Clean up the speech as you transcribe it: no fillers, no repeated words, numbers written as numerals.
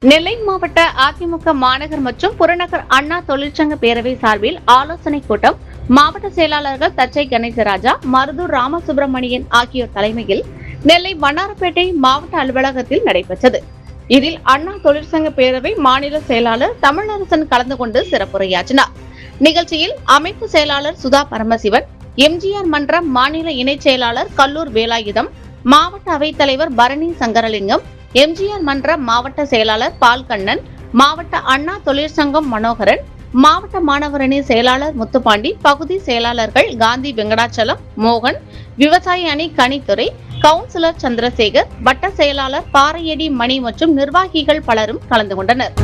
நெல்லை மாவட்ட அதிமுக மாநகர் மற்றும் புறநகர் அண்ணா தொழிற்சங்க பேரவை சார்பில் ஆலோசனை கூட்டம் மாவட்ட செயலாளர்கள் தச்சை கணேசராஜா, மருதூர் ராமசுப்பிரமணியன் ஆகியோர் தலைமையில் நெல்லை வண்ணாரப்பேட்டை மாவட்ட அலுவலகத்தில் நடைபெற்றது. இதில் அண்ணா தொழிற்சங்க பேரவை மாநில செயலாளர் தமிழரசன் கலந்து கொண்டு சிறப்புரையாற்றினார். நிகழ்ச்சியில் அமைப்பு செயலாளர் சுதா பரமசிவன், எம்ஜிஆர் மன்ற மாநில இணைச் செயலாளர் கல்லூர் வேலாயுதம், மாவட்ட அவைத்தலைவர் பரணி சங்கரலிங்கம், எம்ஜிஆர் மன்ற மாவட்ட செயலாளர் பால்கண்ணன், மாவட்ட அண்ணா தொழிற்சங்கம் மனோகரன், மாவட்ட மாணவரணி செயலாளர் முத்துப்பாண்டி, பகுதி செயலாளர்கள் காந்தி வெங்கடாச்சலம், மோகன், விவசாய அணி கனித்துறை, கவுன்சிலர் சந்திரசேகர், வட்ட செயலாளர் பாறையடி மணி மற்றும் நிர்வாகிகள் பலரும் கலந்து கொண்டனர்.